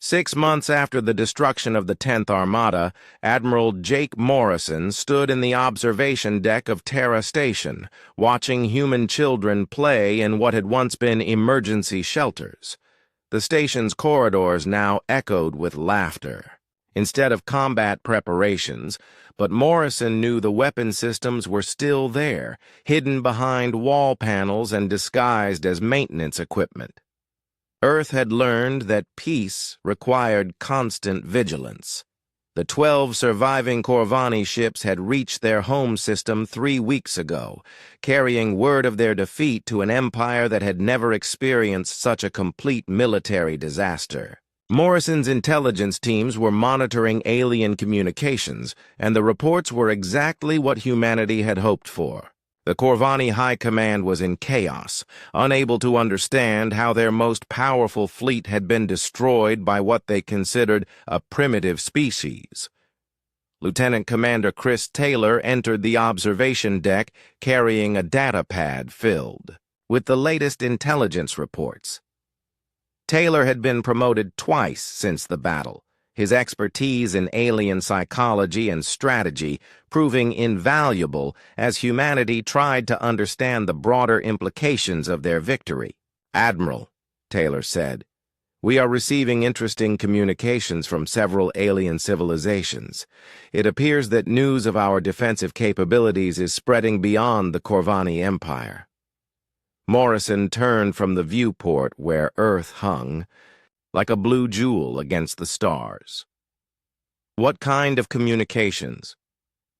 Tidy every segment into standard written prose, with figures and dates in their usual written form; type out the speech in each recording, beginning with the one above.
6 months after the destruction of the 10th Armada, Admiral Jake Morrison stood in the observation deck of Terra Station, watching human children play in what had once been emergency shelters. The station's corridors now echoed with laughter. Instead of combat preparations, but Morrison knew the weapon systems were still there, hidden behind wall panels and disguised as maintenance equipment. Earth had learned that peace required constant vigilance. The 12 surviving Corvani ships had reached their home system 3 weeks ago, carrying word of their defeat to an empire that had never experienced such a complete military disaster. Morrison's intelligence teams were monitoring alien communications, and the reports were exactly what humanity had hoped for. The Corvani High Command was in chaos, unable to understand how their most powerful fleet had been destroyed by what they considered a primitive species. Lieutenant Commander Chris Taylor entered the observation deck carrying a data pad filled with the latest intelligence reports. Taylor had been promoted twice since the battle, his expertise in alien psychology and strategy proving invaluable as humanity tried to understand the broader implications of their victory. "Admiral," Taylor said, "we are receiving interesting communications from several alien civilizations. It appears that news of our defensive capabilities is spreading beyond the Corvani Empire." Morrison turned from the viewport where Earth hung, like a blue jewel against the stars. "What kind of communications?"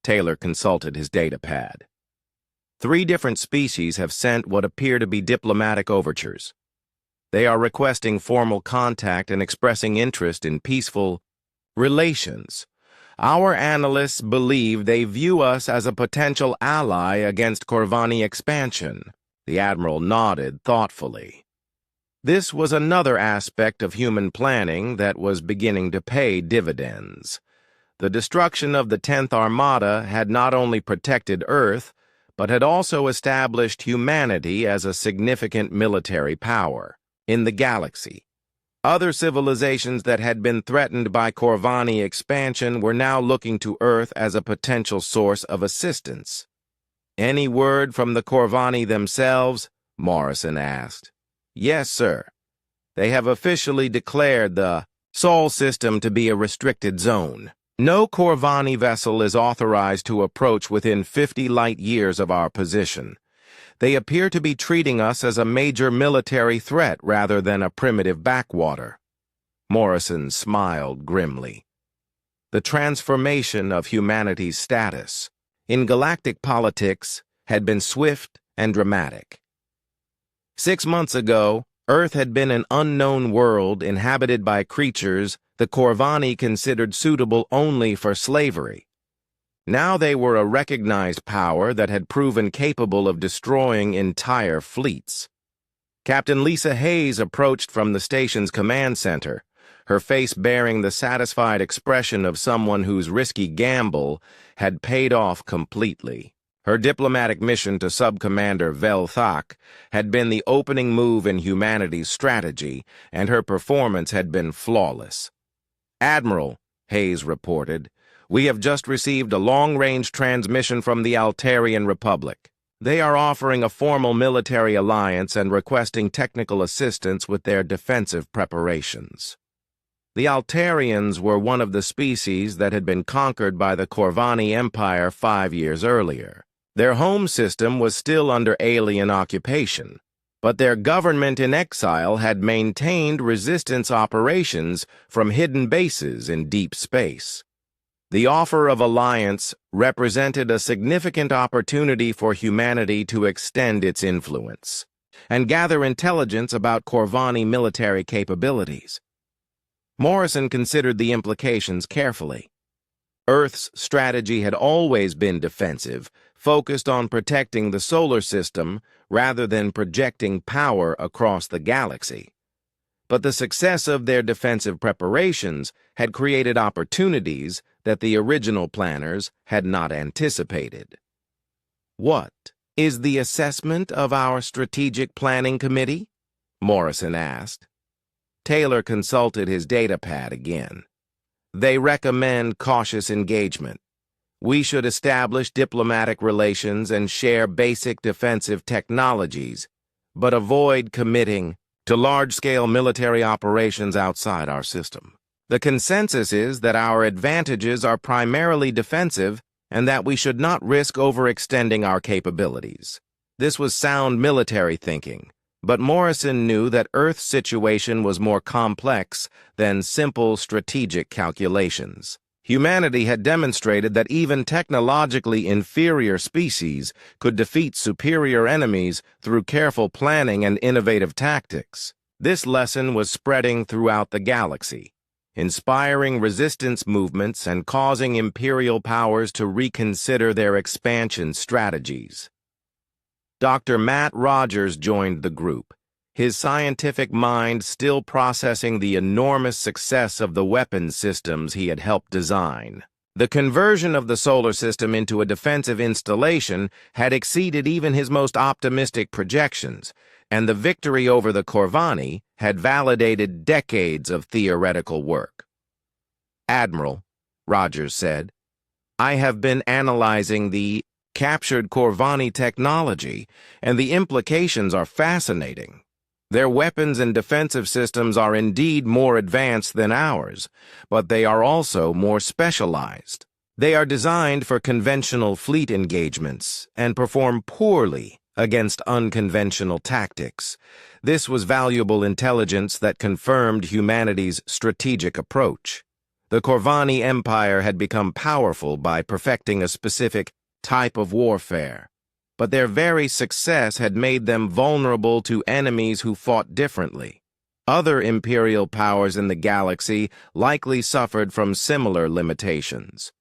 Taylor consulted his data pad. 3 different species have sent what appear to be diplomatic overtures. They are requesting formal contact and expressing interest in peaceful relations. Our analysts believe they view us as a potential ally against Corvani expansion. The Admiral nodded thoughtfully. This was another aspect of human planning that was beginning to pay dividends. The destruction of the 10th Armada had not only protected Earth, but had also established humanity as a significant military power in the galaxy. Other civilizations that had been threatened by Corvani expansion were now looking to Earth as a potential source of assistance. "Any word from the Corvani themselves?" Morrison asked. "Yes, sir. They have officially declared the Sol system to be a restricted zone. No Corvani vessel is authorized to approach within 50 light years of our position. They appear to be treating us as a major military threat rather than a primitive backwater." Morrison smiled grimly. The transformation of humanity's status in galactic politics had been swift and dramatic. 6 months ago, Earth had been an unknown world inhabited by creatures the Corvani considered suitable only for slavery. Now they were a recognized power that had proven capable of destroying entire fleets. Captain Lisa Hayes approached from the station's command center, her face bearing the satisfied expression of someone whose risky gamble had paid off completely. Her diplomatic mission to Subcommander Vel Thak had been the opening move in humanity's strategy, and her performance had been flawless. "Admiral," Hayes reported, "we have just received a long-range transmission from the Altarian Republic. They are offering a formal military alliance and requesting technical assistance with their defensive preparations." The Altarians were one of the species that had been conquered by the Corvani Empire 5 years earlier. Their home system was still under alien occupation, but their government in exile had maintained resistance operations from hidden bases in deep space. The offer of alliance represented a significant opportunity for humanity to extend its influence and gather intelligence about Corvani military capabilities. Morrison considered the implications carefully. Earth's strategy had always been defensive, focused on protecting the solar system rather than projecting power across the galaxy. But the success of their defensive preparations had created opportunities that the original planners had not anticipated. "What is the assessment of our strategic planning committee?" Morrison asked. Taylor consulted his datapad again. They recommend cautious engagement. We should establish diplomatic relations and share basic defensive technologies, but avoid committing to large-scale military operations outside our system. The consensus is that our advantages are primarily defensive and that we should not risk overextending our capabilities. This was sound military thinking, but Morrison knew that Earth's situation was more complex than simple strategic calculations. Humanity had demonstrated that even technologically inferior species could defeat superior enemies through careful planning and innovative tactics. This lesson was spreading throughout the galaxy, inspiring resistance movements and causing imperial powers to reconsider their expansion strategies. Dr. Matt Rogers joined the group, his scientific mind still processing the enormous success of the weapons systems he had helped design. The conversion of the solar system into a defensive installation had exceeded even his most optimistic projections, and the victory over the Corvani had validated decades of theoretical work. "Admiral," Rogers said, "I have been analyzing the captured Corvani technology, and the implications are fascinating. Their weapons and defensive systems are indeed more advanced than ours, but they are also more specialized. They are designed for conventional fleet engagements and perform poorly against unconventional tactics. This was valuable intelligence that confirmed humanity's strategic approach. The Corvani Empire had become powerful by perfecting a specific type of warfare, but their very success had made them vulnerable to enemies who fought differently. Other imperial powers in the galaxy likely suffered from similar limitations.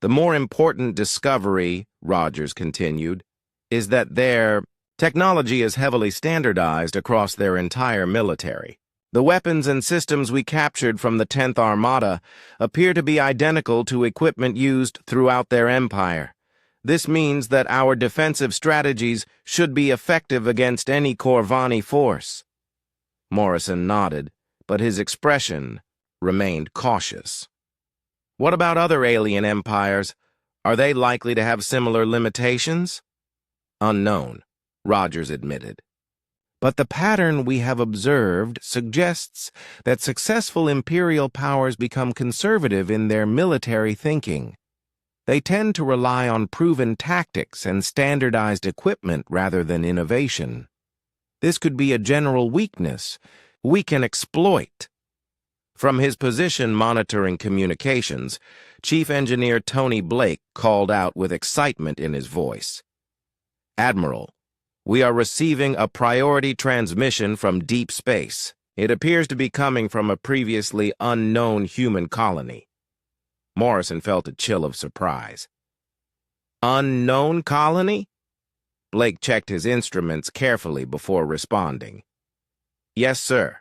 The more important discovery," Rogers continued, "is that their technology is heavily standardized across their entire military. The weapons and systems we captured from the 10th Armada appear to be identical to equipment used throughout their empire. This means that our defensive strategies should be effective against any Corvani force." Morrison nodded, but his expression remained cautious. "What about other alien empires? Are they likely to have similar limitations?" "Unknown," Rogers admitted. "But the pattern we have observed suggests that successful imperial powers become conservative in their military thinking. They tend to rely on proven tactics and standardized equipment rather than innovation. This could be a general weakness we can exploit." From his position monitoring communications, Chief Engineer Tony Blake called out with excitement in his voice. "Admiral, we are receiving a priority transmission from deep space. It appears to be coming from a previously unknown human colony." Morrison felt a chill of surprise. "Unknown colony?" Blake checked his instruments carefully before responding. "Yes, sir.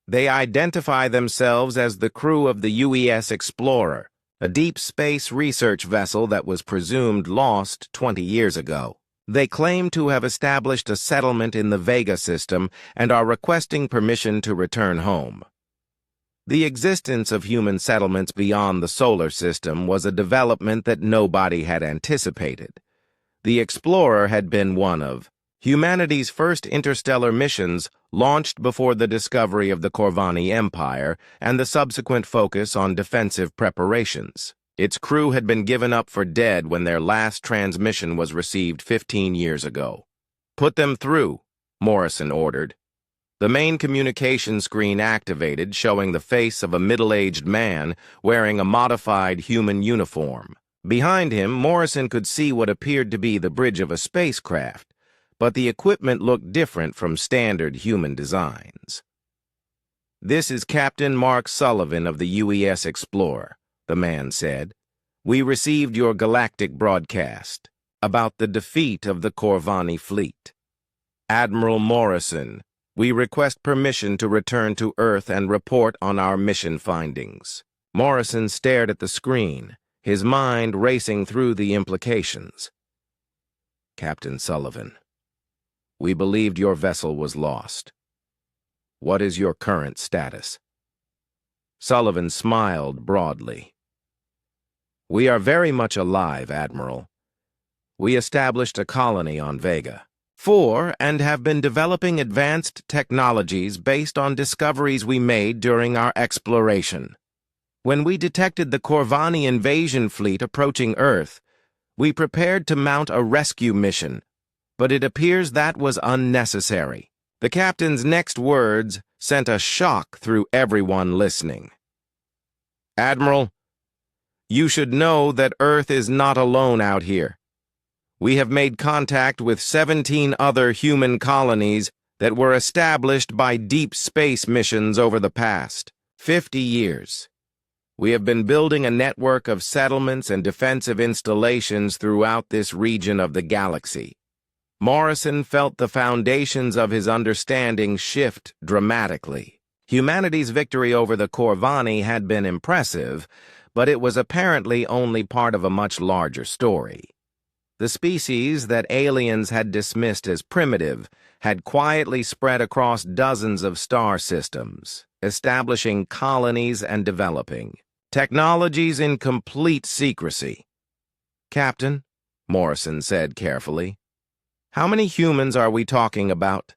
They identify themselves as the crew of the UES Explorer, a deep space research vessel that was presumed lost 20 years ago. They claim to have established a settlement in the Vega system and are requesting permission to return home." The existence of human settlements beyond the solar system was a development that nobody had anticipated. The Explorer had been one of humanity's first interstellar missions, launched before the discovery of the Corvani Empire and the subsequent focus on defensive preparations. Its crew had been given up for dead when their last transmission was received 15 years ago. "Put them through," Morrison ordered. The main communication screen activated, showing the face of a middle-aged man wearing a modified human uniform. Behind him, Morrison could see what appeared to be the bridge of a spacecraft, but the equipment looked different from standard human designs. "This is Captain Mark Sullivan of the UES Explorer," the man said. "We received your galactic broadcast about the defeat of the Corvani fleet. Admiral Morrison, we request permission to return to Earth and report on our mission findings." Morrison stared at the screen, his mind racing through the implications. "Captain Sullivan, we believed your vessel was lost. What is your current status? Sullivan smiled broadly. We are very much alive, Admiral. We established a colony on Vega. 4 and have been developing advanced technologies based on discoveries we made during our exploration. When we detected the Corvani invasion fleet approaching Earth, we prepared to mount a rescue mission, but it appears that was unnecessary. The captain's next words sent a shock through everyone listening. Admiral, you should know that Earth is not alone out here. We have made contact with 17 other human colonies that were established by deep space missions over the past 50 years. We have been building a network of settlements and defensive installations throughout this region of the galaxy. Morrison felt the foundations of his understanding shift dramatically. Humanity's victory over the Corvani had been impressive, but it was apparently only part of a much larger story. The species that aliens had dismissed as primitive had quietly spread across dozens of star systems, establishing colonies and developing technologies in complete secrecy. Captain, Morrison said carefully, how many humans are we talking about?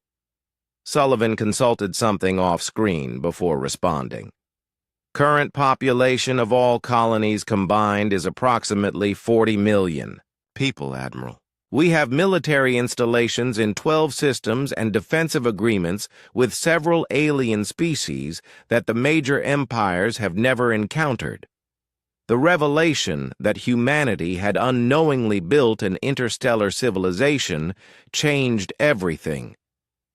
Sullivan consulted something off-screen before responding. Current population of all colonies combined is approximately 40 million. People, Admiral. We have military installations in 12 systems and defensive agreements with several alien species that the major empires have never encountered. The revelation that humanity had unknowingly built an interstellar civilization changed everything.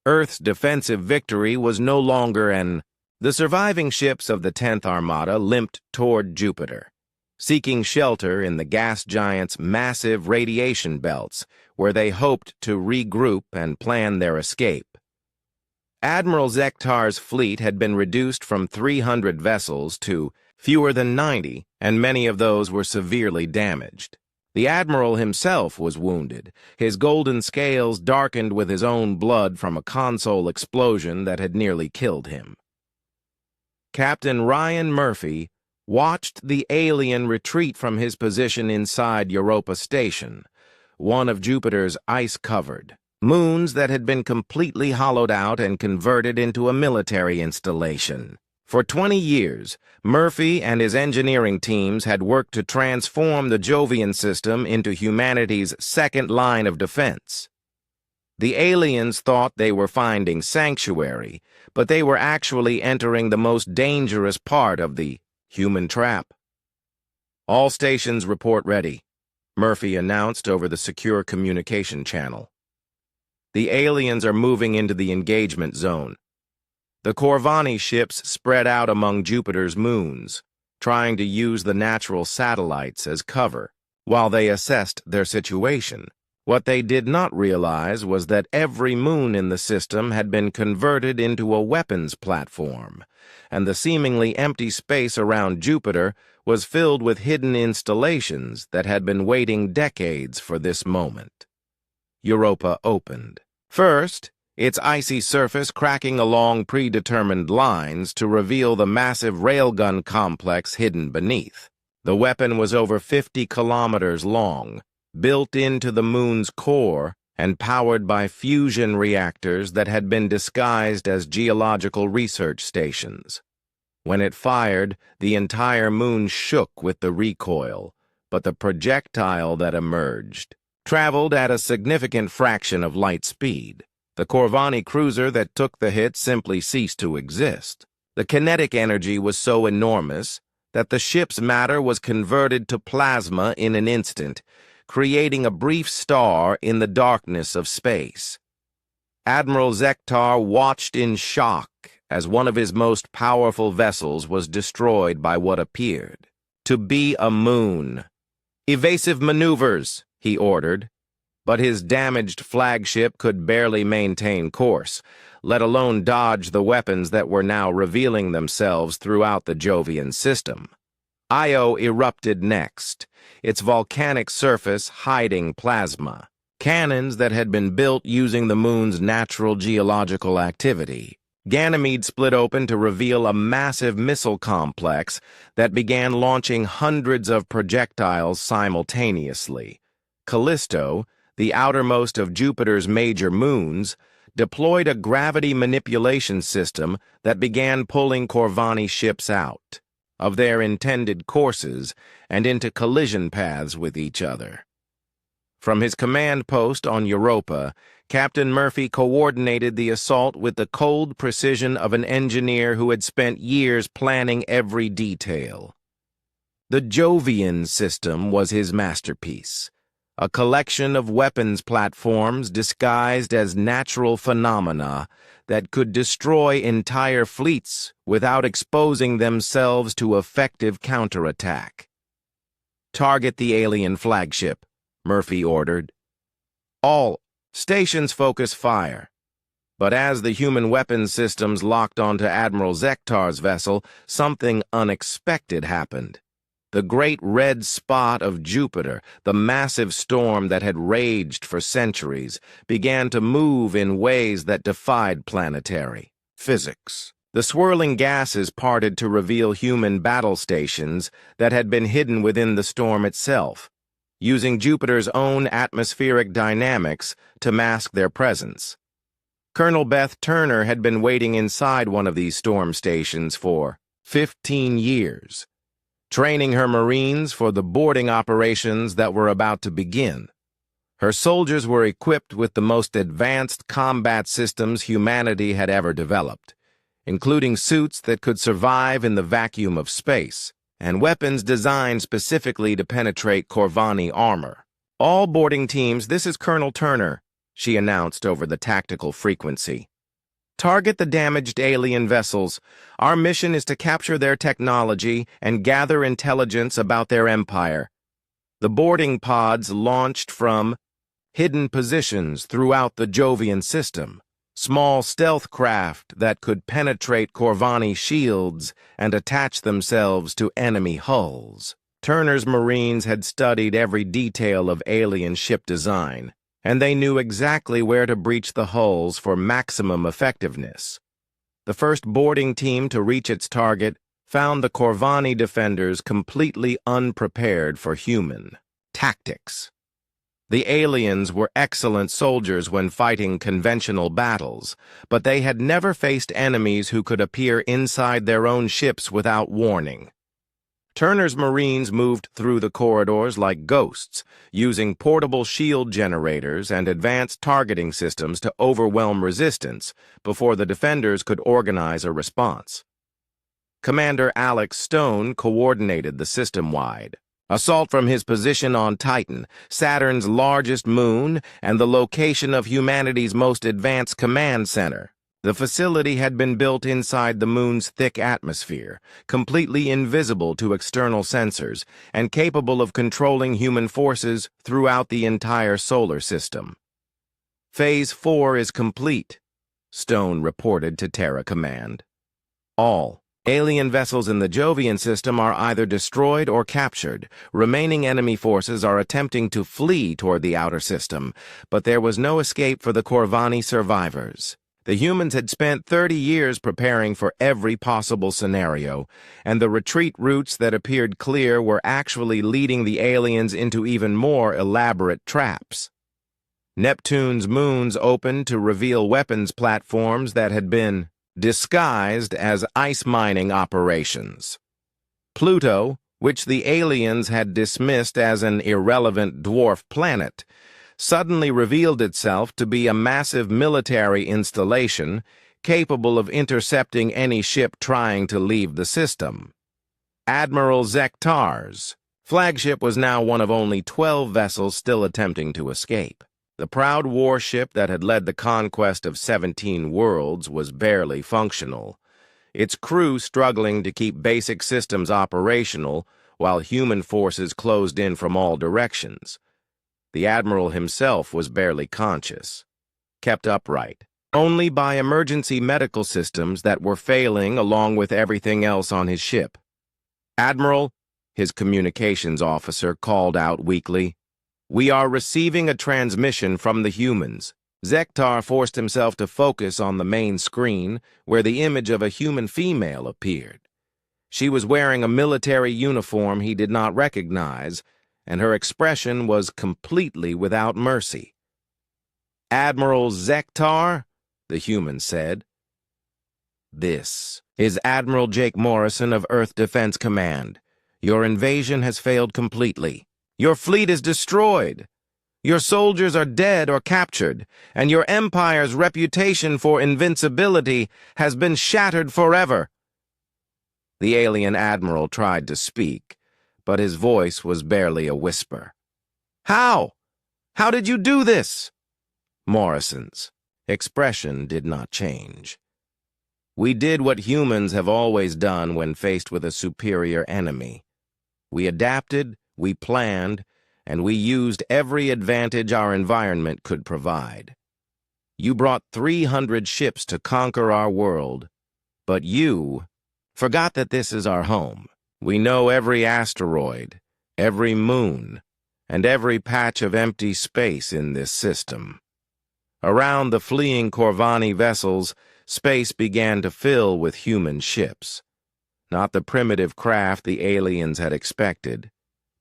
Earth's defensive victory was no longer The surviving ships of the 10th Armada limped toward Jupiter, seeking shelter in the gas giant's massive radiation belts, where they hoped to regroup and plan their escape. Admiral Zektar's fleet had been reduced from 300 vessels to fewer than 90, and many of those were severely damaged. The Admiral himself was wounded, his golden scales darkened with his own blood from a console explosion that had nearly killed him. Captain Ryan Murphy watched the alien retreat from his position inside Europa Station, one of Jupiter's ice-covered moons that had been completely hollowed out and converted into a military installation. For 20 years, Murphy and his engineering teams had worked to transform the Jovian system into humanity's second line of defense. The aliens thought they were finding sanctuary, but they were actually entering the most dangerous part of the human trap. All stations report ready, Murphy announced over the secure communication channel. The aliens are moving into the engagement zone. The Corvani ships spread out among Jupiter's moons, trying to use the natural satellites as cover while they assessed their situation. What they did not realize was that every moon in the system had been converted into a weapons platform, and the seemingly empty space around Jupiter was filled with hidden installations that had been waiting decades for this moment. Europa opened. First, its icy surface cracking along predetermined lines to reveal the massive railgun complex hidden beneath. The weapon was over 50 kilometers long, built into the moon's core and powered by fusion reactors that had been disguised as geological research stations. When it fired, the entire moon shook with the recoil, but the projectile that emerged traveled at a significant fraction of light speed. The Corvani cruiser that took the hit simply ceased to exist. The kinetic energy was so enormous that the ship's matter was converted to plasma in an instant, creating a brief star in the darkness of space. Admiral Zektar watched in shock as one of his most powerful vessels was destroyed by what appeared to be a moon. "Evasive maneuvers," he ordered, but his damaged flagship could barely maintain course, let alone dodge the weapons that were now revealing themselves throughout the Jovian system. Io erupted next, its volcanic surface hiding plasma. Cannons that had been built using the moon's natural geological activity Ganymede split open to reveal a massive missile complex that began launching hundreds of projectiles simultaneously. Callisto, the outermost of Jupiter's major moons, deployed a gravity manipulation system that began pulling Corvani ships out of their intended courses and into collision paths with each other. From his command post on Europa, Captain Murphy coordinated the assault with the cold precision of an engineer who had spent years planning every detail. The Jovian system was his masterpiece, a collection of weapons platforms disguised as natural phenomena that could destroy entire fleets without exposing themselves to effective counterattack. "Target the alien flagship," Murphy ordered. "All stations focus fire." But as the human weapons systems locked onto Admiral Zektar's vessel, something unexpected happened. The great red spot of Jupiter, the massive storm that had raged for centuries, began to move in ways that defied planetary physics. The swirling gases parted to reveal human battle stations that had been hidden within the storm itself, using Jupiter's own atmospheric dynamics to mask their presence. Colonel Beth Turner had been waiting inside one of these storm stations for 15 years, training her Marines for the boarding operations that were about to begin. Her soldiers were equipped with the most advanced combat systems humanity had ever developed, including suits that could survive in the vacuum of space, and weapons designed specifically to penetrate Corvani armor. "All boarding teams, this is Colonel Turner," she announced over the tactical frequency. "Target the damaged alien vessels. Our mission is to capture their technology and gather intelligence about their empire." The boarding pods launched from hidden positions throughout the Jovian system, small stealth craft that could penetrate Corvani shields and attach themselves to enemy hulls. Turner's Marines had studied every detail of alien ship design, and they knew exactly where to breach the hulls for maximum effectiveness. The first boarding team to reach its target found the Corvani defenders completely unprepared for human tactics. The aliens were excellent soldiers when fighting conventional battles, but they had never faced enemies who could appear inside their own ships without warning. Turner's Marines moved through the corridors like ghosts, using portable shield generators and advanced targeting systems to overwhelm resistance before the defenders could organize a response. Commander Alex Stone coordinated the system-wide assault from his position on Titan, Saturn's largest moon and the location of humanity's most advanced command center. The facility had been built inside the moon's thick atmosphere, completely invisible to external sensors, and capable of controlling human forces throughout the entire solar system. "Phase 4 is complete," Stone reported to Terra Command. "All alien vessels in the Jovian system are either destroyed or captured. Remaining enemy forces are attempting to flee toward the outer system, but there was no escape for the Corvani survivors. The humans had spent 30 years preparing for every possible scenario, and the retreat routes that appeared clear were actually leading the aliens into even more elaborate traps. Neptune's moons opened to reveal weapons platforms that had been disguised as ice mining operations. Pluto, which the aliens had dismissed as an irrelevant dwarf planet, suddenly revealed itself to be a massive military installation capable of intercepting any ship trying to leave the system. Admiral Zektar's flagship was now one of only 12 vessels still attempting to escape. The proud warship that had led the conquest of 17 worlds was barely functional, its crew struggling to keep basic systems operational while human forces closed in from all directions. The admiral himself was barely conscious, kept upright, only by emergency medical systems that were failing along with everything else on his ship. "Admiral," his communications officer called out weakly, "we are receiving a transmission from the humans. Zektar forced himself to focus on the main screen, where the image of a human female appeared. She was wearing a military uniform he did not recognize, and her expression was completely without mercy. "Admiral Zektar," the human said. "This is Admiral Jake Morrison of Earth Defense Command. Your invasion has failed completely. Your fleet is destroyed. Your soldiers are dead or captured, and your empire's reputation for invincibility has been shattered forever." The alien admiral tried to speak, but his voice was barely a whisper. "How? How did you do this?" Morrison's expression did not change. "We did what humans have always done when faced with a superior enemy. We adapted, we planned, and we used every advantage our environment could provide. You brought 300 ships to conquer our world, but you forgot that this is our home. We know every asteroid, every moon, and every patch of empty space in this system." Around the fleeing Corvani vessels, space began to fill with human ships. Not the primitive craft the aliens had expected,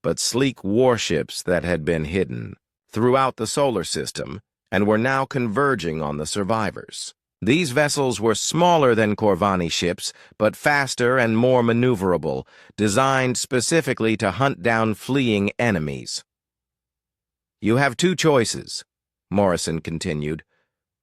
but sleek warships that had been hidden throughout the solar system and were now converging on the survivors. These vessels were smaller than Corvani ships, but faster and more maneuverable, designed specifically to hunt down fleeing enemies. "You have two choices," Morrison continued.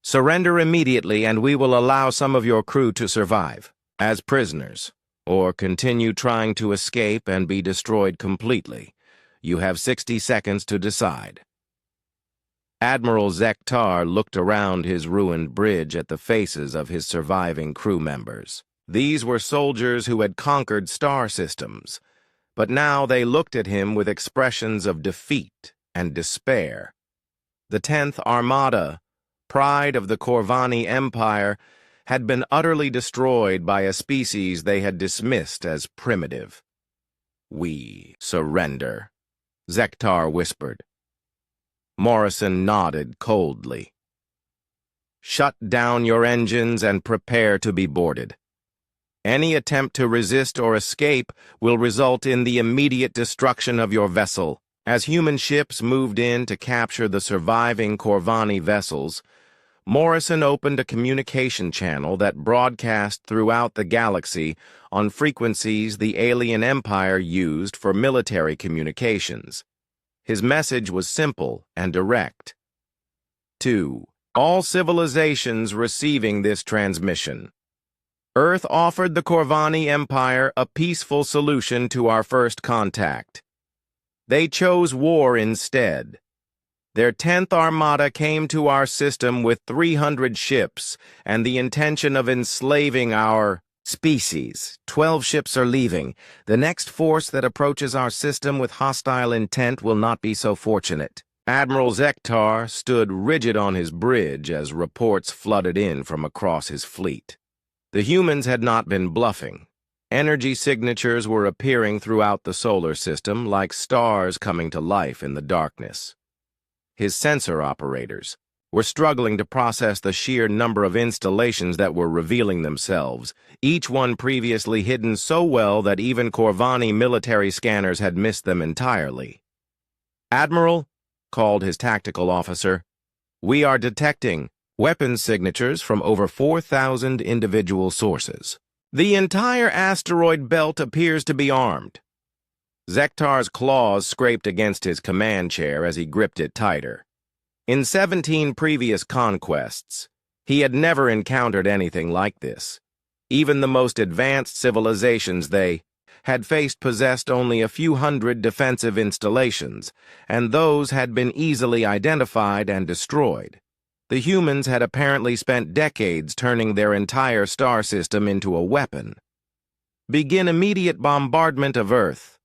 "Surrender immediately and we will allow some of your crew to survive as prisoners, or continue trying to escape and be destroyed completely. You have 60 seconds to decide." Admiral Zektar looked around his ruined bridge at the faces of his surviving crew members. These were soldiers who had conquered star systems, but now they looked at him with expressions of defeat and despair. The 10th Armada, pride of the Corvani Empire, had been utterly destroyed by a species they had dismissed as primitive. "We surrender," Zektar whispered. Morrison nodded coldly. "Shut down your engines and prepare to be boarded. Any attempt to resist or escape will result in the immediate destruction of your vessel." As human ships moved in to capture the surviving Corvani vessels, Morrison opened a communication channel that broadcast throughout the galaxy on frequencies the alien empire used for military communications. His message was simple and direct. To all civilizations receiving this transmission, Earth offered the Corvani Empire a peaceful solution to our first contact. They chose war instead. Their 10th Armada came to our system with 300 ships and the intention of enslaving our species. 12 ships are leaving. The next force that approaches our system with hostile intent will not be so fortunate. Admiral Zektar stood rigid on his bridge as reports flooded in from across his fleet. The humans had not been bluffing. Energy signatures were appearing throughout the solar system like stars coming to life in the darkness. His sensor operators were struggling to process the sheer number of installations that were revealing themselves, each one previously hidden so well that even Corvani military scanners had missed them entirely. "Admiral," called his tactical officer, "we are detecting weapons signatures from over 4,000 individual sources. The entire asteroid belt appears to be armed." Zektar's claws scraped against his command chair as he gripped it tighter. In 17 previous conquests, he had never encountered anything like this. Even the most advanced civilizations they had faced possessed only a few hundred defensive installations, and those had been easily identified and destroyed. The humans had apparently spent decades turning their entire star system into a weapon. "Begin immediate bombardment of Earth,"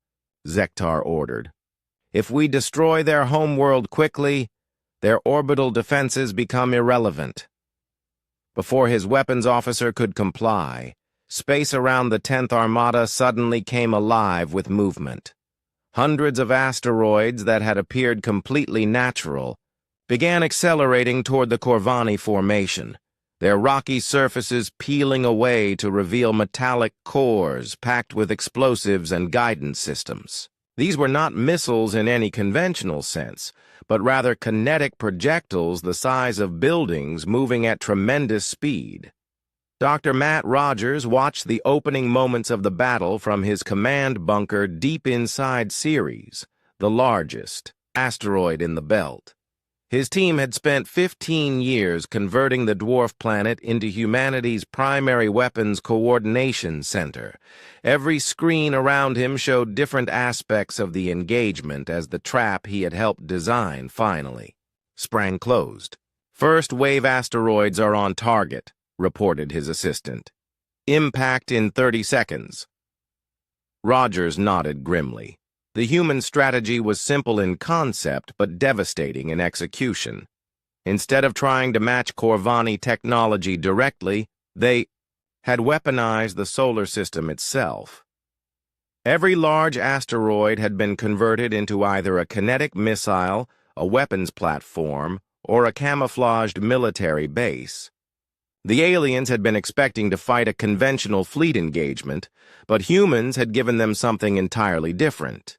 Zektar ordered. "If we destroy their homeworld quickly, their orbital defenses become irrelevant." Before his weapons officer could comply, space around the 10th Armada suddenly came alive with movement. Hundreds of asteroids that had appeared completely natural began accelerating toward the Corvani formation, their rocky surfaces peeling away to reveal metallic cores packed with explosives and guidance systems. These were not missiles in any conventional sense, but rather kinetic projectiles the size of buildings moving at tremendous speed. Dr. Matt Rogers watched the opening moments of the battle from his command bunker deep inside Ceres, the largest asteroid in the belt. His team had spent 15 years converting the dwarf planet into humanity's primary weapons coordination center. Every screen around him showed different aspects of the engagement as the trap he had helped design finally sprang closed. "First wave asteroids are on target," reported his assistant. "Impact in 30 seconds. Rogers nodded grimly. The human strategy was simple in concept but devastating in execution. Instead of trying to match Corvani technology directly, they had weaponized the solar system itself. Every large asteroid had been converted into either a kinetic missile, a weapons platform, or a camouflaged military base. The aliens had been expecting to fight a conventional fleet engagement, but humans had given them something entirely different.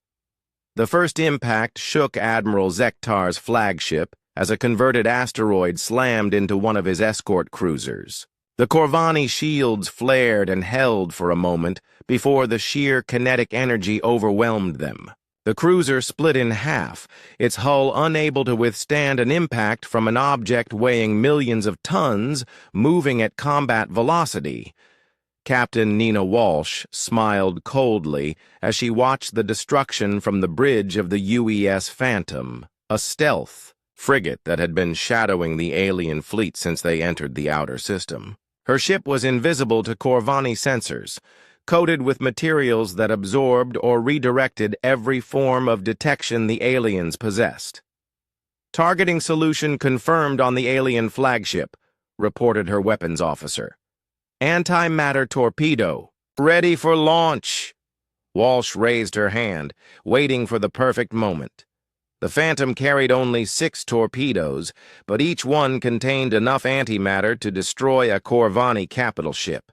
The first impact shook Admiral Zektar's flagship as a converted asteroid slammed into one of his escort cruisers. The Corvani shields flared and held for a moment before the sheer kinetic energy overwhelmed them. The cruiser split in half, its hull unable to withstand an impact from an object weighing millions of tons moving at combat velocity. Captain Nina Walsh smiled coldly as she watched the destruction from the bridge of the UES Phantom, a stealth frigate that had been shadowing the alien fleet since they entered the outer system. Her ship was invisible to Corvani sensors, coated with materials that absorbed or redirected every form of detection the aliens possessed. "Targeting solution confirmed on the alien flagship," reported her weapons officer. "Antimatter torpedo, ready for launch." Walsh raised her hand, waiting for the perfect moment. The Phantom carried only 6 torpedoes, but each one contained enough antimatter to destroy a Corvani capital ship.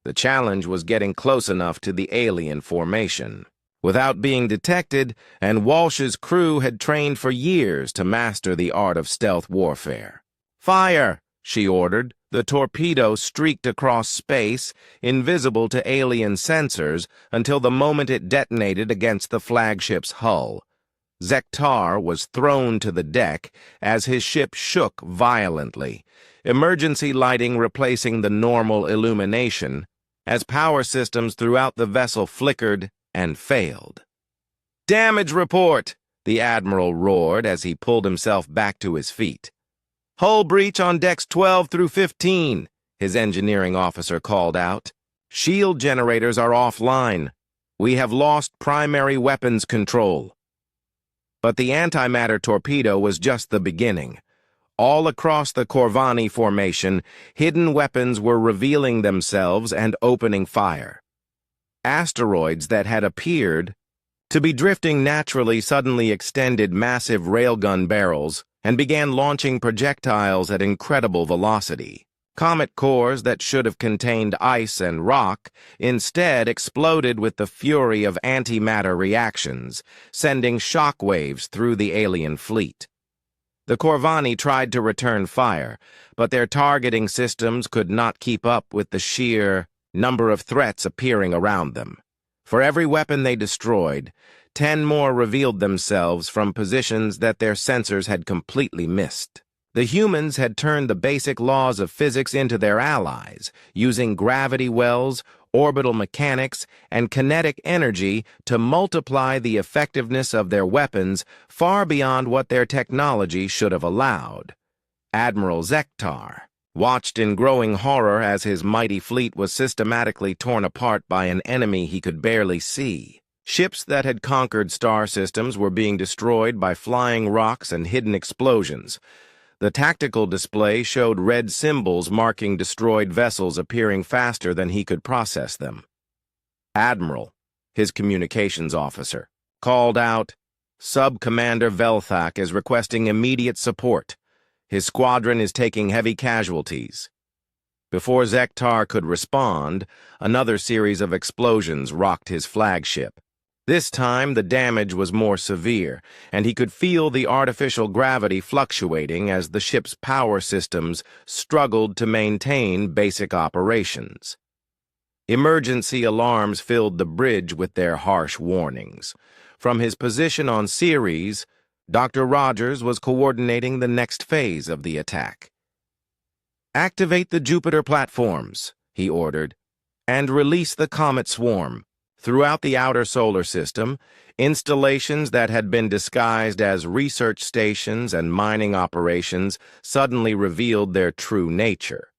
The challenge was getting close enough to the alien formation without being detected, and Walsh's crew had trained for years to master the art of stealth warfare. "Fire!" she ordered. The torpedo streaked across space, invisible to alien sensors, until the moment it detonated against the flagship's hull. Zektar was thrown to the deck as his ship shook violently, emergency lighting replacing the normal illumination, as power systems throughout the vessel flickered and failed. "Damage report!" the Admiral roared as he pulled himself back to his feet. "Hull breach on decks 12 through 15, his engineering officer called out. "Shield generators are offline. We have lost primary weapons control." But the antimatter torpedo was just the beginning. All across the Corvani formation, hidden weapons were revealing themselves and opening fire. Asteroids that had appeared to be drifting naturally suddenly extended massive railgun barrels and began launching projectiles at incredible velocity. Comet cores that should have contained ice and rock instead exploded with the fury of antimatter reactions, sending shockwaves through the alien fleet. The Corvani tried to return fire, but their targeting systems could not keep up with the sheer number of threats appearing around them. For every weapon they destroyed, 10 more revealed themselves from positions that their sensors had completely missed. The humans had turned the basic laws of physics into their allies, using gravity wells, orbital mechanics, and kinetic energy to multiply the effectiveness of their weapons far beyond what their technology should have allowed. Admiral Zektar watched in growing horror as his mighty fleet was systematically torn apart by an enemy he could barely see. Ships that had conquered star systems were being destroyed by flying rocks and hidden explosions. The tactical display showed red symbols marking destroyed vessels appearing faster than he could process them. Admiral, his communications officer, called out, "Sub-Commander Velthak is requesting immediate support. His squadron is taking heavy casualties." Before Zektar could respond, another series of explosions rocked his flagship. This time, the damage was more severe, and he could feel the artificial gravity fluctuating as the ship's power systems struggled to maintain basic operations. Emergency alarms filled the bridge with their harsh warnings. From his position on Ceres, Dr. Rogers was coordinating the next phase of the attack. "Activate the Jupiter platforms," he ordered, "and release the comet swarm." Throughout the outer solar system, installations that had been disguised as research stations and mining operations suddenly revealed their true nature.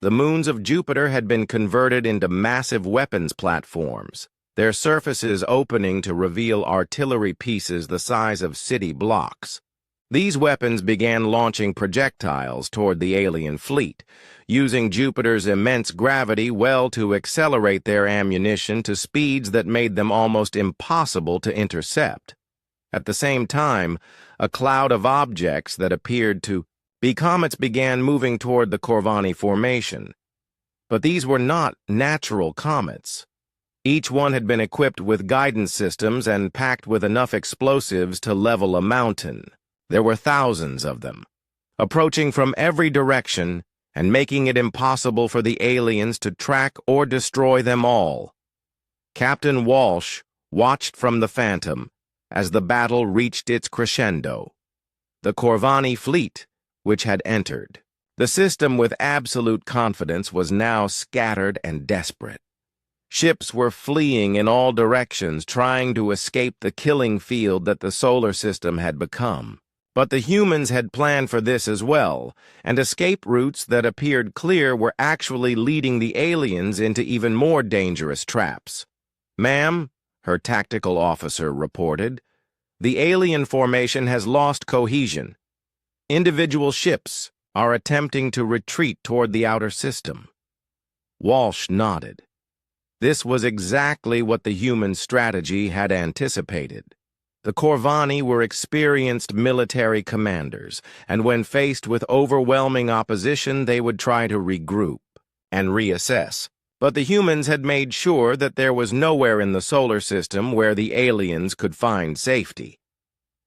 The moons of Jupiter had been converted into massive weapons platforms, their surfaces opening to reveal artillery pieces the size of city blocks. These weapons began launching projectiles toward the alien fleet, using Jupiter's immense gravity well to accelerate their ammunition to speeds that made them almost impossible to intercept. At the same time, a cloud of objects that appeared to be comets began moving toward the Corvani formation. But these were not natural comets. Each one had been equipped with guidance systems and packed with enough explosives to level a mountain. There were thousands of them, approaching from every direction and making it impossible for the aliens to track or destroy them all. Captain Walsh watched from the Phantom as the battle reached its crescendo. The Corvani fleet, which had entered. The system with absolute confidence was now scattered and desperate. Ships were fleeing in all directions, trying to escape the killing field that the solar system had become. But the humans had planned for this as well, and escape routes that appeared clear were actually leading the aliens into even more dangerous traps. "Ma'am," her tactical officer reported, "the alien formation has lost cohesion. Individual ships are attempting to retreat toward the outer system." Walsh nodded. This was exactly what the human strategy had anticipated. The Corvani were experienced military commanders, and when faced with overwhelming opposition, they would try to regroup and reassess. But the humans had made sure that there was nowhere in the solar system where the aliens could find safety.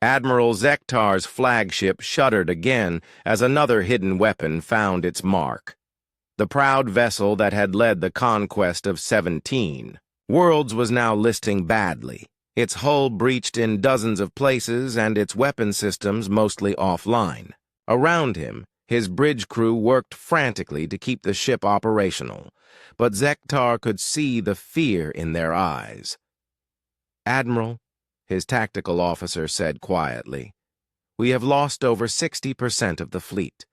Admiral Zektar's flagship shuddered again as another hidden weapon found its mark. The proud vessel that had led the conquest of 17 worlds was now listing badly. Its hull breached in dozens of places and its weapon systems mostly offline. Around him, his bridge crew worked frantically to keep the ship operational, but Zektar could see the fear in their eyes. "Admiral," his tactical officer said quietly, "we have lost over 60% of the fleet.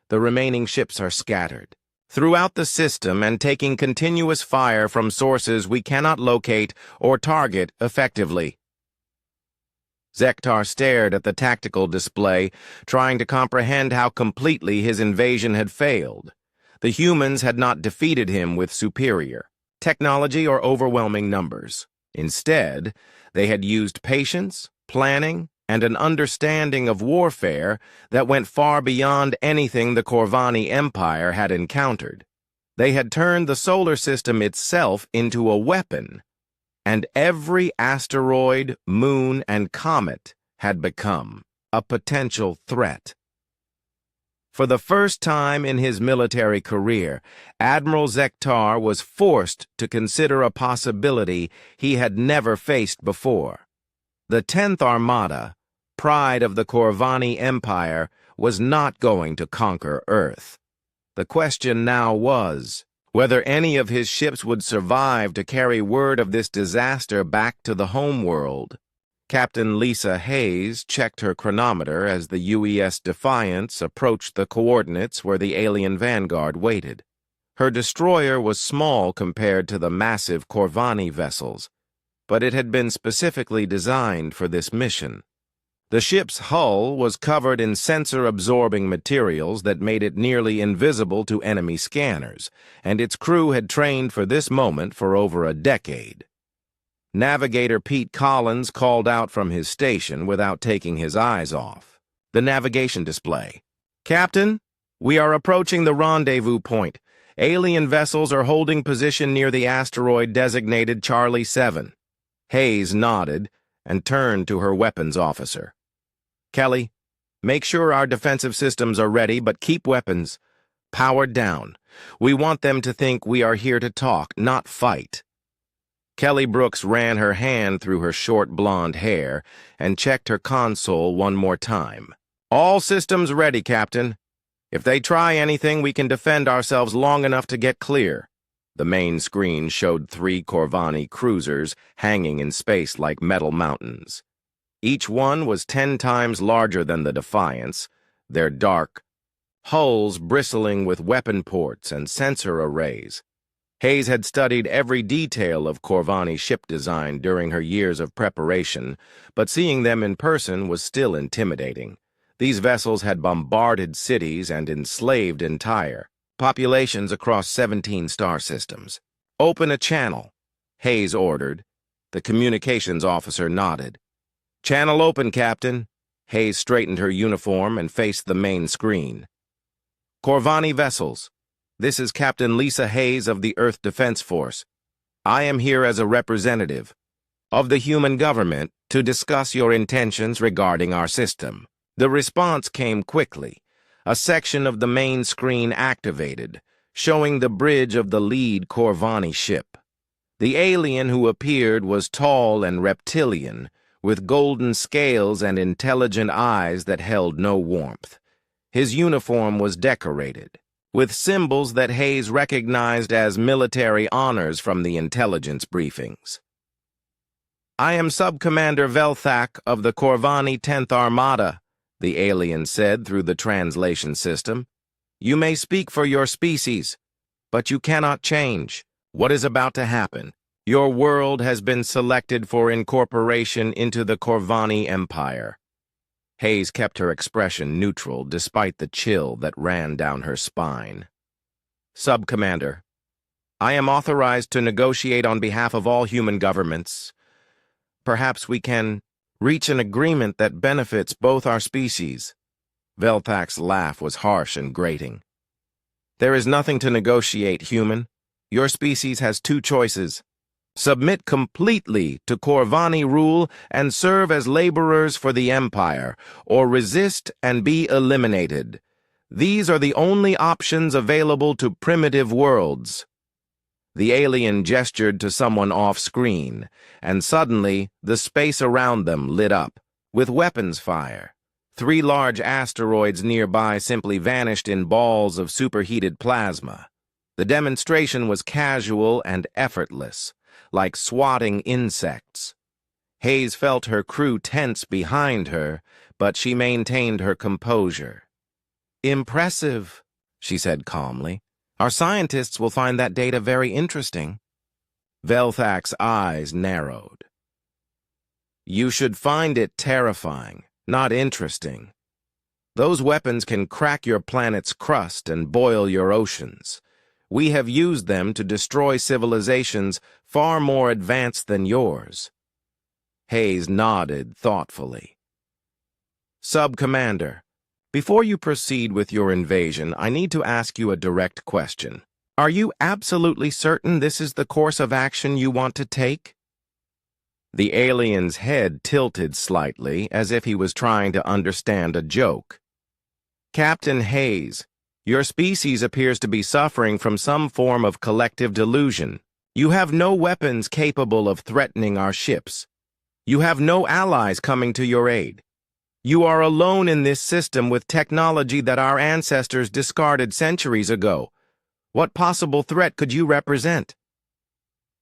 The remaining ships are scattered throughout the system and taking continuous fire from sources we cannot locate or target effectively." Zektar stared at the tactical display, trying to comprehend how completely his invasion had failed. The humans had not defeated him with superior technology or overwhelming numbers. Instead, they had used patience, planning, and an understanding of warfare that went far beyond anything the Corvani Empire had encountered. They had turned the solar system itself into a weapon, and every asteroid, moon, and comet had become a potential threat. For the first time in his military career, Admiral Zektar was forced to consider a possibility he had never faced before. The 10th Armada, pride of the Corvani Empire, was not going to conquer Earth. The question now was whether any of his ships would survive to carry word of this disaster back to the homeworld. Captain Lisa Hayes checked her chronometer as the UES Defiance approached the coordinates where the alien vanguard waited. Her destroyer was small compared to the massive Corvani vessels, but it had been specifically designed for this mission. The ship's hull was covered in sensor-absorbing materials that made it nearly invisible to enemy scanners, and its crew had trained for this moment for over a decade. Navigator Pete Collins called out from his station without taking his eyes off the navigation display. Captain, we are approaching the rendezvous point. Alien vessels are holding position near the asteroid designated Charlie 7. Hayes nodded and turned to her weapons officer. Kelly, make sure our defensive systems are ready, but keep weapons powered down. We want them to think we are here to talk, not fight. Kelly Brooks ran her hand through her short blonde hair and checked her console one more time. All systems ready, Captain. If they try anything, we can defend ourselves long enough to get clear. The main screen showed 3 Corvani cruisers hanging in space like metal mountains. Each one was 10 times larger than the Defiance, their dark hulls bristling with weapon ports and sensor arrays. Hayes had studied every detail of Corvani ship design during her years of preparation, but seeing them in person was still intimidating. These vessels had bombarded cities and enslaved entire populations across 17 star systems. "Open a channel," Hayes ordered. The communications officer nodded. "Channel open, Captain." Hayes straightened her uniform and faced the main screen. "Corvani vessels, this is Captain Lisa Hayes of the Earth Defense Force. I am here as a representative of the human government to discuss your intentions regarding our system." The response came quickly. A section of the main screen activated, showing the bridge of the lead Corvani ship. The alien who appeared was tall and reptilian, with golden scales and intelligent eyes that held no warmth. His uniform was decorated with symbols that Hayes recognized as military honors from the intelligence briefings. "I am Subcommander Velthak of the Corvani 10th Armada," the alien said through the translation system. "You may speak for your species, but you cannot change what is about to happen. Your world has been selected for incorporation into the Corvani Empire." Hayes kept her expression neutral despite the chill that ran down her spine. "Subcommander, I am authorized to negotiate on behalf of all human governments. Perhaps we can reach an agreement that benefits both our species." Velthak's laugh was harsh and grating. "There is nothing to negotiate, human. Your species has 2 choices. Submit completely to Corvani rule and serve as laborers for the Empire, or resist and be eliminated. These are the only options available to primitive worlds." The alien gestured to someone off-screen, and suddenly the space around them lit up with weapons fire. 3 large asteroids nearby simply vanished in balls of superheated plasma. The demonstration was casual and effortless, like swatting insects. Hayes felt her crew tense behind her, but she maintained her composure. "Impressive," she said calmly. "Our scientists will find that data very interesting." Velthak's eyes narrowed. "You should find it terrifying, not interesting. Those weapons can crack your planet's crust and boil your oceans. We have used them to destroy civilizations far more advanced than yours." Hayes nodded thoughtfully. "Sub-Commander, before you proceed with your invasion, I need to ask you a direct question. Are you absolutely certain this is the course of action you want to take?" The alien's head tilted slightly, as if he was trying to understand a joke. "Captain Hayes, your species appears to be suffering from some form of collective delusion. You have no weapons capable of threatening our ships. You have no allies coming to your aid. You are alone in this system with technology that our ancestors discarded centuries ago. What possible threat could you represent?"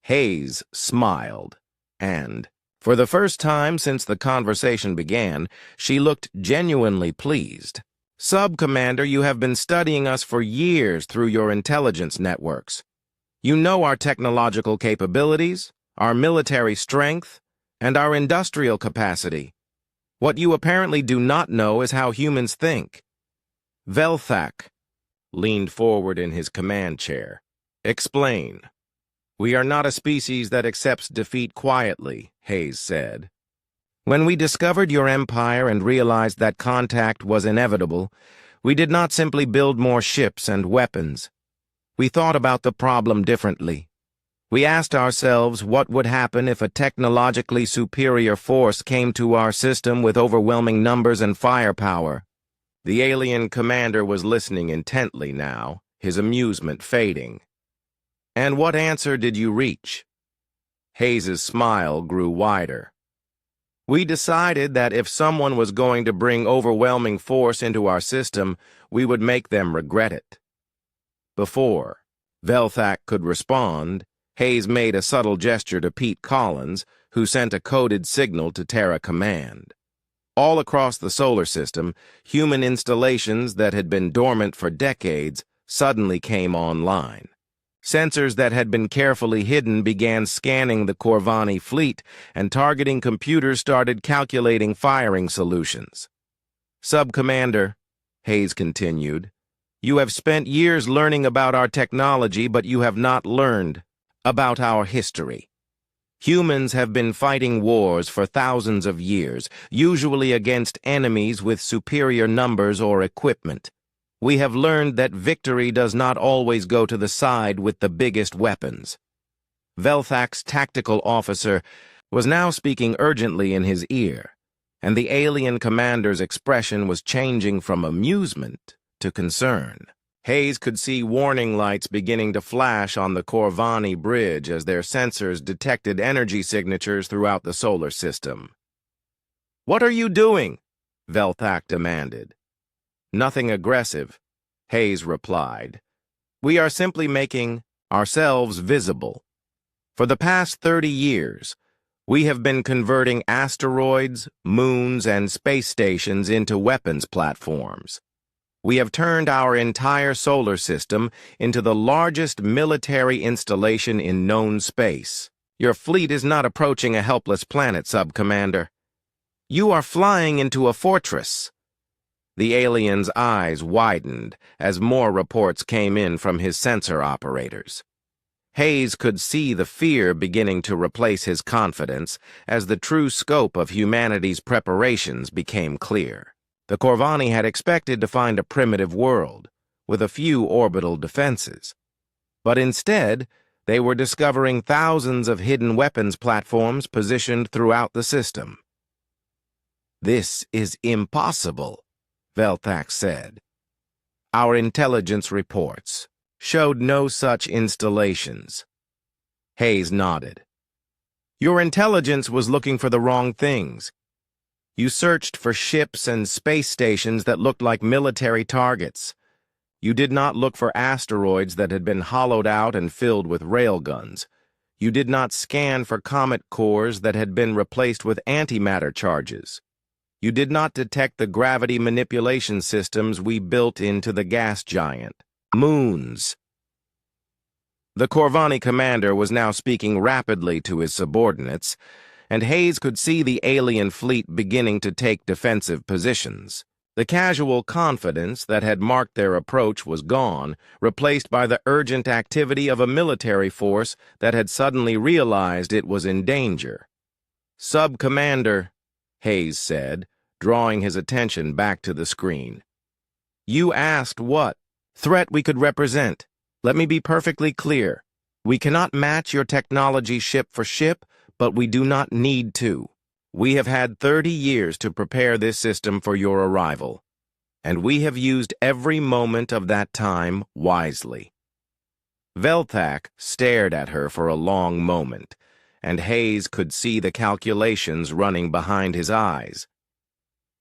Hayes smiled, and, for the first time since the conversation began, she looked genuinely pleased. "Sub-Commander, you have been studying us for years through your intelligence networks. You know our technological capabilities, our military strength, and our industrial capacity. What you apparently do not know is how humans think." Velthak leaned forward in his command chair. "Explain." "We are not a species that accepts defeat quietly," Hayes said. "When we discovered your empire and realized that contact was inevitable, We did not simply build more ships and weapons. We thought about the problem differently. We asked ourselves what would happen if a technologically superior force came to our system with overwhelming numbers and firepower. The alien commander was listening intently now, his amusement fading. "And what answer did you reach?" Hayes's smile grew wider. "We decided that if someone was going to bring overwhelming force into our system, we would make them regret it." Before Velthak could respond, Hayes made a subtle gesture to Pete Collins, who sent a coded signal to Terra Command. All across the solar system, human installations that had been dormant for decades suddenly came online. Sensors that had been carefully hidden began scanning the Corvani fleet, and targeting computers started calculating firing solutions. "Sub-Commander," Hayes continued, "you have spent years learning about our technology, but you have not learned about our history. Humans have been fighting wars for thousands of years, usually against enemies with superior numbers or equipment. We have learned that victory does not always go to the side with the biggest weapons." Velthak's tactical officer was now speaking urgently in his ear, and the alien commander's expression was changing from amusement to concern. Hayes could see warning lights beginning to flash on the Corvani bridge as their sensors detected energy signatures throughout the solar system. "What are you doing?" Velthak demanded. "Nothing aggressive," Hayes replied. "We are simply making ourselves visible. For the past 30 years, we have been converting asteroids, moons, and space stations into weapons platforms. We have turned our entire solar system into the largest military installation in known space. Your fleet is not approaching a helpless planet, Sub-Commander. You are flying into a fortress." The alien's eyes widened as more reports came in from his sensor operators. Hayes could see the fear beginning to replace his confidence as the true scope of humanity's preparations became clear. The Corvani had expected to find a primitive world, with a few orbital defenses. But instead, they were discovering thousands of hidden weapons platforms positioned throughout the system. "This is impossible," Velthak said. "Our intelligence reports showed no such installations." Hayes nodded. "Your intelligence was looking for the wrong things. You searched for ships and space stations that looked like military targets. You did not look for asteroids that had been hollowed out and filled with railguns. You did not scan for comet cores that had been replaced with antimatter charges. You did not detect the gravity manipulation systems we built into the gas giant. Moons." The Corvani commander was now speaking rapidly to his subordinates, and Hayes could see the alien fleet beginning to take defensive positions. The casual confidence that had marked their approach was gone, replaced by the urgent activity of a military force that had suddenly realized it was in danger. "Sub-Commander," Hayes said, drawing his attention back to the screen. "You asked what threat we could represent. Let me be perfectly clear. We cannot match your technology ship for ship, but we do not need to. We have had 30 years to prepare this system for your arrival, and we have used every moment of that time wisely." Velthak stared at her for a long moment, and Hayes could see the calculations running behind his eyes.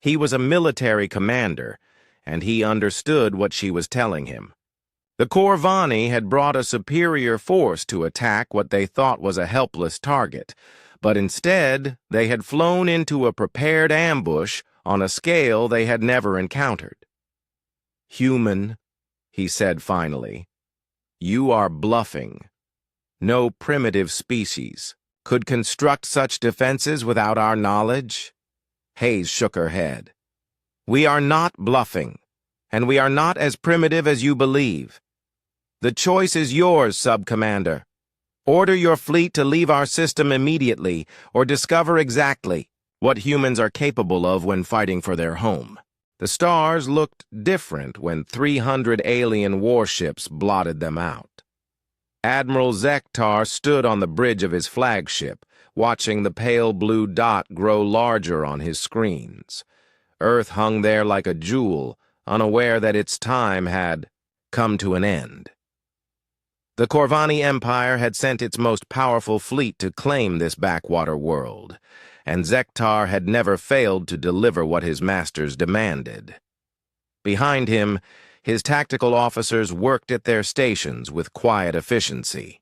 He was a military commander, and he understood what she was telling him. The Corvani had brought a superior force to attack what they thought was a helpless target, but instead they had flown into a prepared ambush on a scale they had never encountered. "Human," he said finally, "you are bluffing. No primitive species could construct such defenses without our knowledge." Hayes shook her head. "We are not bluffing, and we are not as primitive as you believe. The choice is yours, Sub-Commander. Order your fleet to leave our system immediately, or discover exactly what humans are capable of when fighting for their home." The stars looked different when 300 alien warships blotted them out. Admiral Zektar stood on the bridge of his flagship, watching the pale blue dot grow larger on his screens. Earth hung there like a jewel, unaware that its time had come to an end. The Corvani Empire had sent its most powerful fleet to claim this backwater world, and Zektar had never failed to deliver what his masters demanded. Behind him, his tactical officers worked at their stations with quiet efficiency.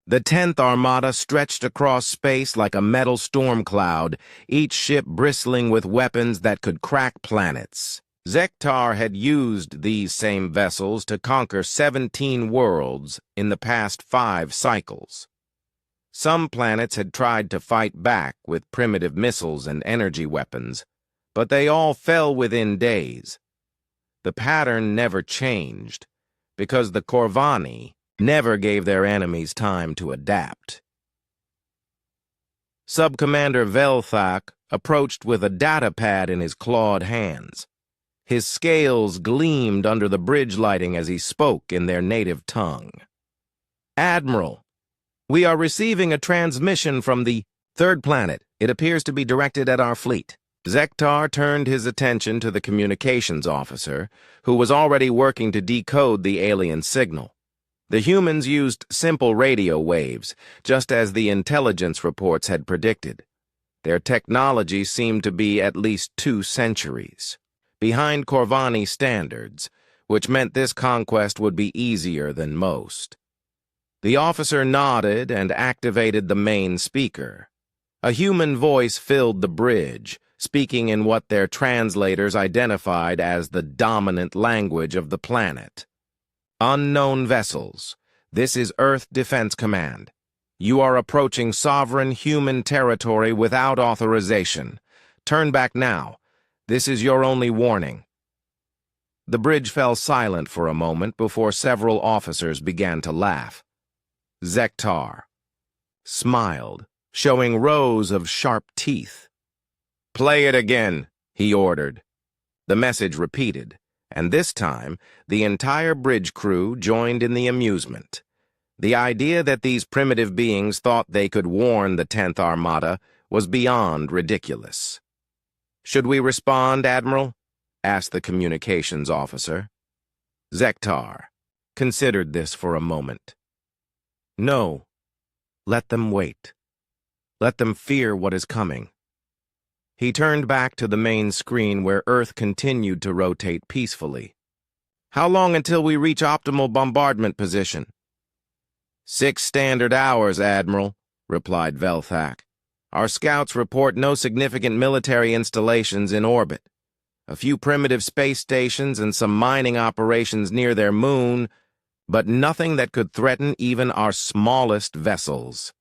The 10th Armada stretched across space like a metal storm cloud, each ship bristling with weapons that could crack planets. Zektar had used these same vessels to conquer 17 worlds in the past 5 cycles. Some planets had tried to fight back with primitive missiles and energy weapons, but they all fell within days. The pattern never changed, because the Corvani never gave their enemies time to adapt. Subcommander Velthak approached with a data pad in his clawed hands. His scales gleamed under the bridge lighting as he spoke in their native tongue. "Admiral, we are receiving a transmission from the third planet. It appears to be directed at our fleet." Zektar turned his attention to the communications officer, who was already working to decode the alien signal. The humans used simple radio waves, just as the intelligence reports had predicted. Their technology seemed to be at least 2 centuries behind Corvani standards, which meant this conquest would be easier than most. The officer nodded and activated the main speaker. A human voice filled the bridge, speaking in what their translators identified as the dominant language of the planet. "Unknown vessels, this is Earth Defense Command. You are approaching sovereign human territory without authorization. Turn back now. This is your only warning." The bridge fell silent for a moment before several officers began to laugh. Zektar smiled, showing rows of sharp teeth. "Play it again," he ordered. The message repeated, and this time the entire bridge crew joined in the amusement. The idea that these primitive beings thought they could warn the 10th Armada was beyond ridiculous. "Should we respond, Admiral?" asked the communications officer. Zektar considered this for a moment. "No. Let them wait. Let them fear what is coming." He turned back to the main screen where Earth continued to rotate peacefully. "How long until we reach optimal bombardment position?" 6 standard hours, Admiral," replied Velthak. "Our scouts report no significant military installations in orbit. A few primitive space stations and some mining operations near their moon, but nothing that could threaten even our smallest vessels."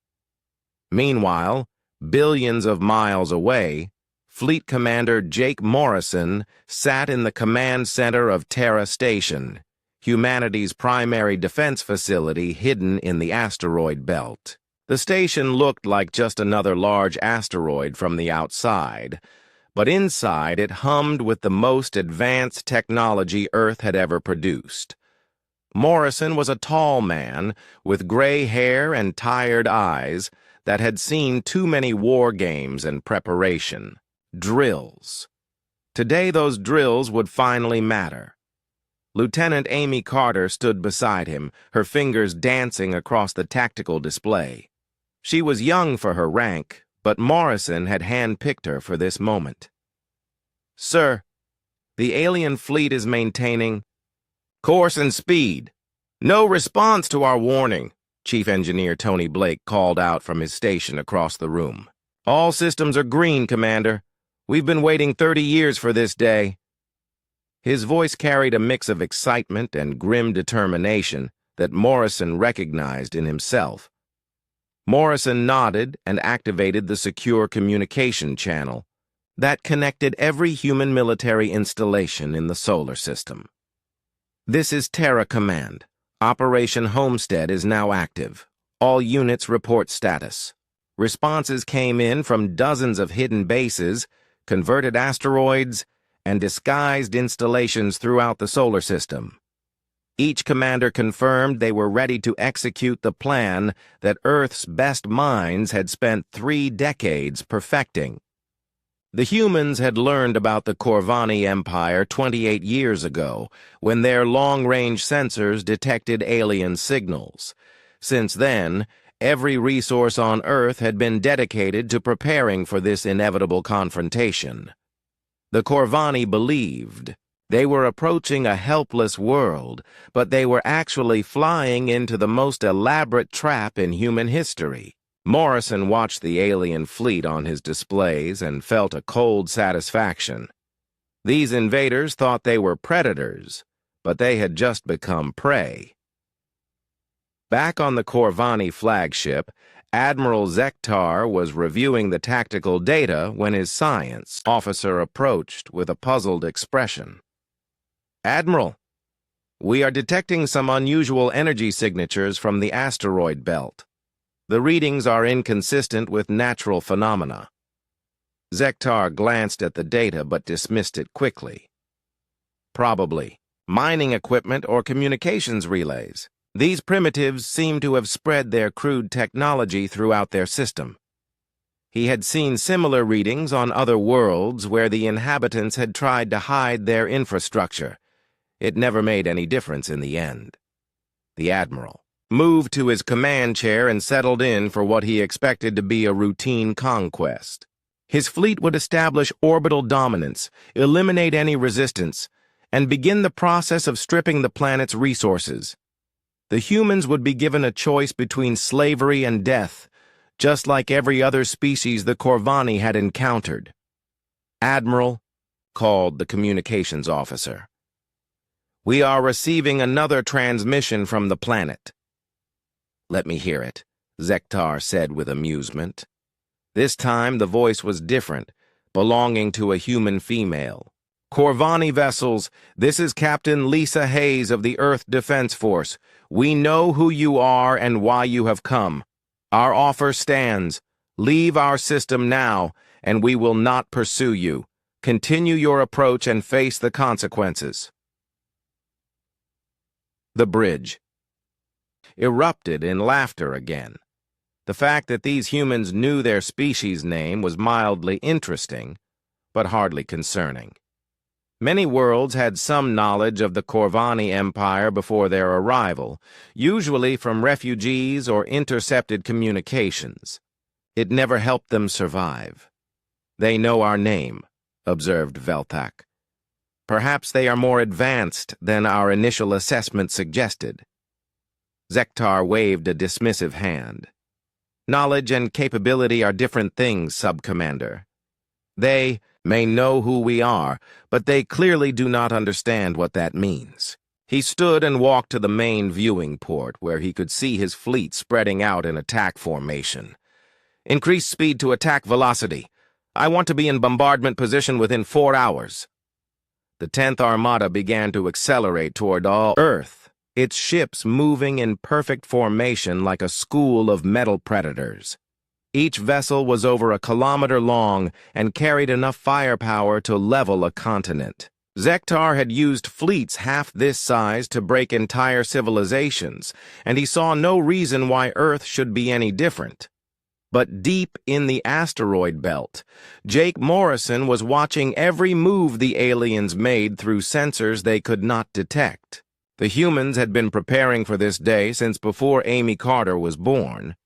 Meanwhile, billions of miles away, Fleet Commander Jake Morrison sat in the command center of Terra Station, humanity's primary defense facility hidden in the asteroid belt. The station looked like just another large asteroid from the outside, but inside it hummed with the most advanced technology Earth had ever produced. Morrison was a tall man with gray hair and tired eyes that had seen too many war games and preparation. Drills. Today those drills would finally matter. Lieutenant Amy Carter stood beside him, her fingers dancing across the tactical display. She was young for her rank, but Morrison had handpicked her for this moment. "Sir, the alien fleet is maintaining course and speed. No response to our warning," Chief Engineer Tony Blake called out from his station across the room. "All systems are green, Commander. We've been waiting 30 years for this day." His voice carried a mix of excitement and grim determination that Morrison recognized in himself. Morrison nodded and activated the secure communication channel that connected every human military installation in the solar system. "This is Terra Command. Operation Homestead is now active. All units report status. Responses came in from dozens of hidden bases, converted asteroids, and disguised installations throughout the solar system. Each commander confirmed they were ready to execute the plan that Earth's best minds had spent 3 decades perfecting. The humans had learned about the Corvani Empire 28 years ago, when their long-range sensors detected alien signals. Since then, every resource on Earth had been dedicated to preparing for this inevitable confrontation. The Corvani believed they were approaching a helpless world, but they were actually flying into the most elaborate trap in human history. Morrison watched the alien fleet on his displays and felt a cold satisfaction. These invaders thought they were predators, but they had just become prey. Back on the Corvani flagship, Admiral Zektar was reviewing the tactical data when his science officer approached with a puzzled expression. "Admiral, we are detecting some unusual energy signatures from the asteroid belt. The readings are inconsistent with natural phenomena." Zektar glanced at the data but dismissed it quickly. "Probably mining equipment or communications relays. These primitives seem to have spread their crude technology throughout their system." He had seen similar readings on other worlds where the inhabitants had tried to hide their infrastructure. It never made any difference in the end. The Admiral moved to his command chair and settled in for what he expected to be a routine conquest. His fleet would establish orbital dominance, eliminate any resistance, and begin the process of stripping the planet's resources. The humans would be given a choice between slavery and death, just like every other species the Corvani had encountered. "Admiral," called the communications officer, "we are receiving another transmission from the planet." "Let me hear it," Zektar said with amusement. This time the voice was different, belonging to a human female. "Corvani vessels, this is Captain Lisa Hayes of the Earth Defense Force. We know who you are and why you have come. Our offer stands. Leave our system now, and we will not pursue you. Continue your approach and face the consequences." The bridge erupted in laughter again. The fact that these humans knew their species name was mildly interesting, but hardly concerning. Many worlds had some knowledge of the Corvani Empire before their arrival, usually from refugees or intercepted communications. It never helped them survive. "They know our name," observed Velthak. "Perhaps they are more advanced than our initial assessment suggested." Zektar waved a dismissive hand. "Knowledge and capability are different things, Sub-Commander. They may know who we are, but they clearly do not understand what that means." He stood and walked to the main viewing port, where he could see his fleet spreading out in attack formation. "Increase speed to attack velocity. I want to be in bombardment position within 4 hours." The 10th Armada began to accelerate toward all Earth, its ships moving in perfect formation like a school of metal predators. Each vessel was over 1 kilometer long and carried enough firepower to level a continent. Zektar had used fleets half this size to break entire civilizations, and he saw no reason why Earth should be any different. But deep in the asteroid belt, Jake Morrison was watching every move the aliens made through sensors they could not detect. The humans had been preparing for this day since before Amy Carter was born,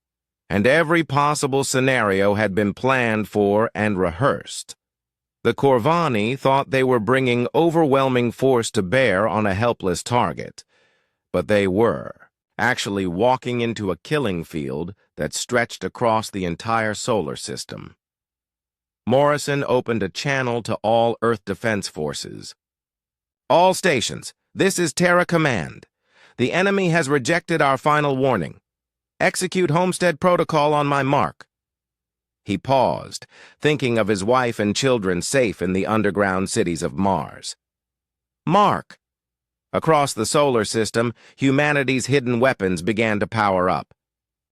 and every possible scenario had been planned for and rehearsed. The Corvani thought they were bringing overwhelming force to bear on a helpless target, but they were actually walking into a killing field that stretched across the entire solar system. Morrison opened a channel to all Earth Defense Forces. "All stations, this is Terra Command. The enemy has rejected our final warning. Execute Homestead Protocol on my mark." He paused, thinking of his wife and children safe in the underground cities of Mars. "Mark." Across the solar system, humanity's hidden weapons began to power up.